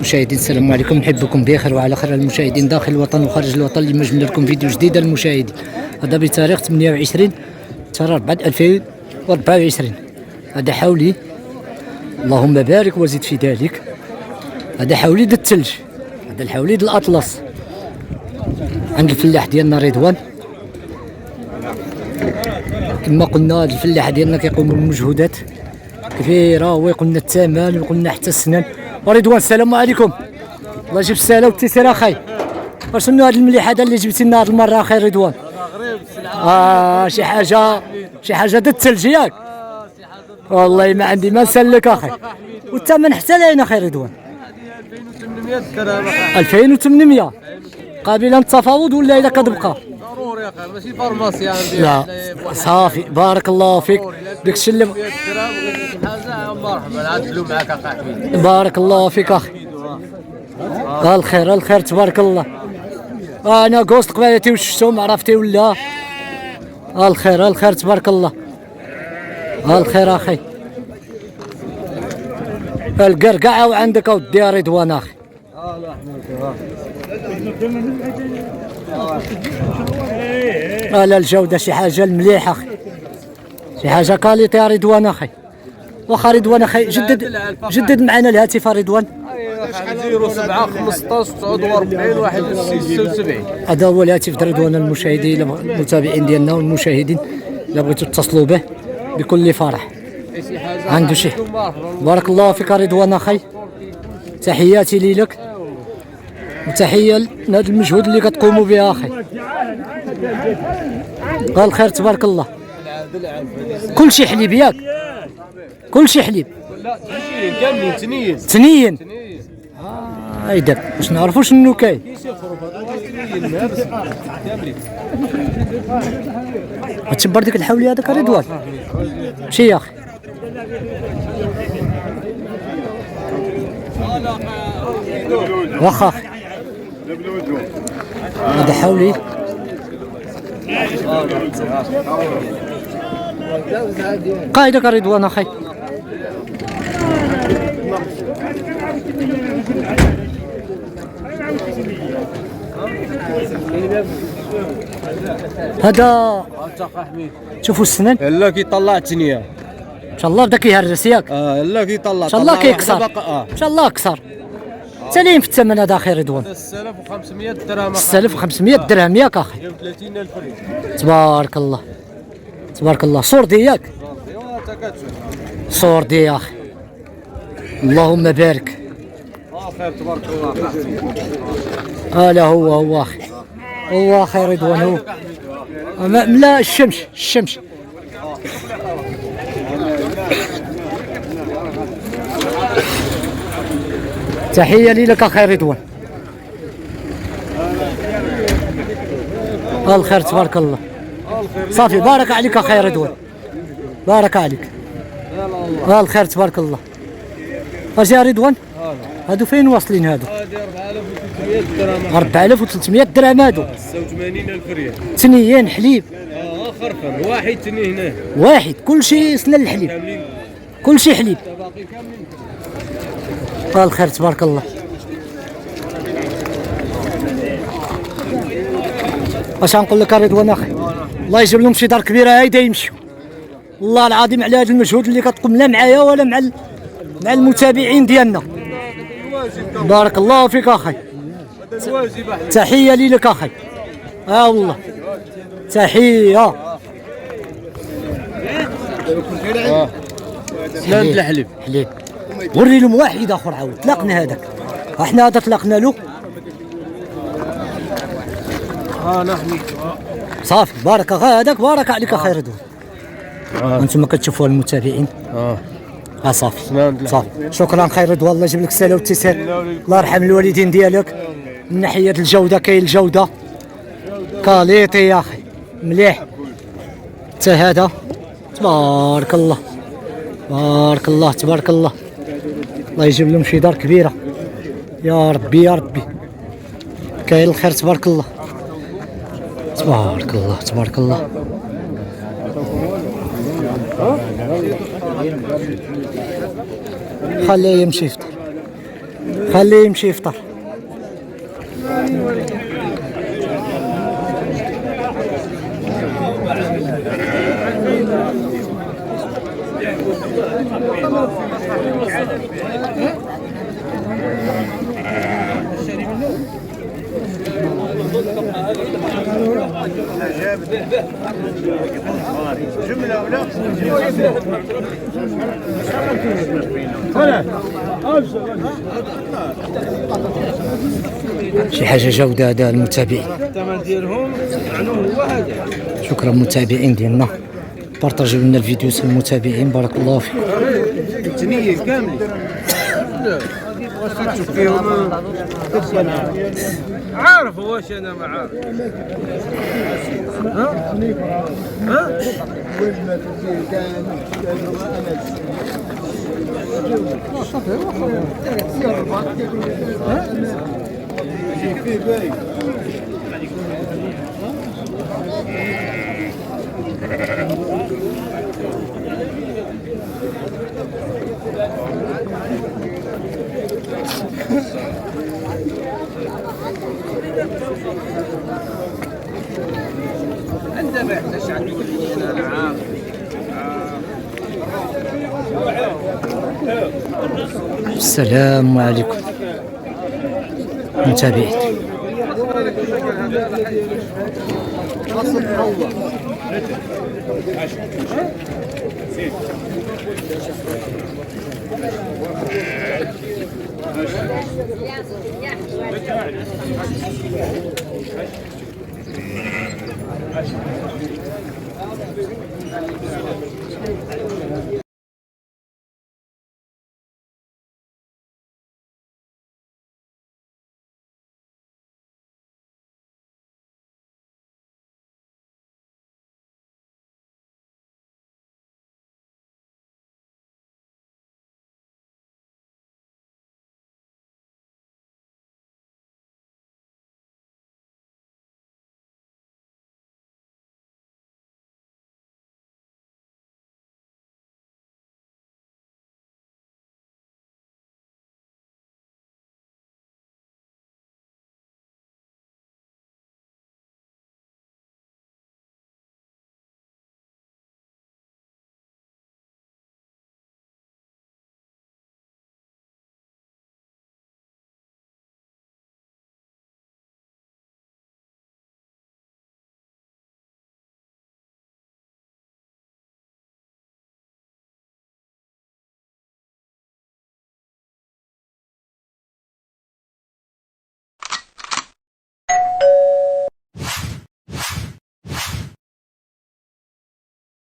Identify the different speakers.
Speaker 1: مشاهدين السلام عليكم، نحبكم بخير وعلى خير المشاهدين داخل الوطن وخارج الوطن. اللي جبنا لكم فيديو جديد المشاهدين، هذا بتاريخ 28 شهر 4 2024. هذا حولي، اللهم بارك وزد في ذلك. هذا حوليد الثلج، هذا الحوليد الاطلس عند الفلاح ديالنا رضوان. كما قلنا هذا الفلاح ديالنا كيقوم بمجهودات كبيره، ويقولنا الثمن ويقولنا حتى السنان. ورضوان السلام عليكم، الله يجيب السهله والتيسير اخاي. شنو هذا المليح هذا اللي جبتي لنا هذه المره اخاي رضوان؟ شي حاجه د الثلج ياك؟ والله ما عندي ما نسلك اخي. والثمن حتى لين اخي رضوان؟
Speaker 2: 2800 درهم.
Speaker 1: 2800 قابله للتفاوض ولا اذا كتبقى؟
Speaker 2: ضروري يا اخي، ماشي فارماسي عندي.
Speaker 1: لا صافي، بارك الله فيك. داكشي اللي
Speaker 2: حاجه مرحبا نعدلوا معاك اخي حميد.
Speaker 1: بارك الله فيك اخي. الخير الخير تبارك الله. انا قوست قبالتي وشفتهم عرفتي ولا؟ الخير الخير تبارك الله. الخير اخي. القرقعه وعندك ودي يا رضوان اخي. لا الجوده شي حاجه المليحه اخي، شي حاجه كاليتي يا رضوان اخي. واخا رضوان اخي جدد معنا الهاتف يا رضوان.
Speaker 2: 07 15 49 71.
Speaker 1: هذا هو الهاتف ديال رضوان. المشاهدين المتابعين ديالنا والمشاهدين الا بغيتوا تتصلوا به بكل فرح عنده شي. بارك الله فيك رضوان اخي، تحياتي ليك وتحيه لهذا المجهود اللي كتقوموا به اخي. الخير تبارك الله. كل شي حليب ياك؟ كل شي حليب؟
Speaker 2: لا كاملين
Speaker 1: تنين. هيداك باش نعرفوا شنو كاين. تشبر ديك الحولي هذاك رضوان شي يا اخي. واخا هذا حولي. قايدك رضوان اخي. هذا شوفوا السنان.
Speaker 2: لا كيطلع الثنيه
Speaker 1: ان شاء الله بدا كيهرس ياك.
Speaker 2: لا كيطلع
Speaker 1: ان شاء الله كيكسر. ان شاء الله كسر. سليم في الثمن هذا اخي رضوان.
Speaker 2: 6500 درهم.
Speaker 1: 6500 درهم ياك اخي.
Speaker 2: 30000 ريال.
Speaker 1: تبارك الله تبارك الله. صور ديالك؟ صور دي يا اخي، اللهم بارك.
Speaker 2: خير تبارك الله.
Speaker 1: لا هو اخي، هو اخي رضوان هو. لا الشمس تحية لي لك اخي رضوان. الخير تبارك الله. صافي بارك عليك اخي رضوان، بارك عليك. الخير تبارك الله. اجي يا رضوان هادو فين واصلين هادو؟
Speaker 2: 4300 درهم.
Speaker 1: 4300 درهم هادو.
Speaker 2: 86000 ريال.
Speaker 1: ثنيين حليب؟
Speaker 2: خرفان واحد ثني هنا.
Speaker 1: واحد كلشي سنان الحليب، كلشي حليب. الخير تبارك الله. اش غنقول لك رضوان اخي، الله يجيب لهم شي دار كبيره هايده يمشيو والله العظيم على هذا المجهود اللي كتقوم لا معايا ولا مع المتابعين ديالنا. بارك الله فيك اخي، تحيه لي لك اخي. والله تحيه.
Speaker 2: سنان الحليب
Speaker 1: حليب. وري لهم واحد اخر عاود طلقنا هذاك، احنا هذا طلقنا له.
Speaker 2: نحن
Speaker 1: صافي بارك هذاك، بارك عليك خير رضوان. انتم كتشوفوا المتابعين. صافي صافي. شكرا خير رضوان، الله يجيب لك السلامه والتيسير. الله يرحم الوالدين ديالك. من ناحيه الجوده كاين الجوده كاليتي يا اخي مليح. حتى هذا تبارك الله بارك الله تبارك الله. الله يجيب لهم شي دار كبيره يا ربي يا ربي. كاين الخير تبارك الله تبارك الله تبارك الله. خليه يمشي يفطر. خليه يمشي يفطر. شي حاجة جودة هذا المتابعين. شكرا متابعين ديالنا، بارطاجيو لنا الفيديو المتابعين، بارك الله فيكم.
Speaker 2: عارف واش انا ما عارف. انت ما يحتاج عندي انا عارف.
Speaker 1: السلام عليكم متابعين.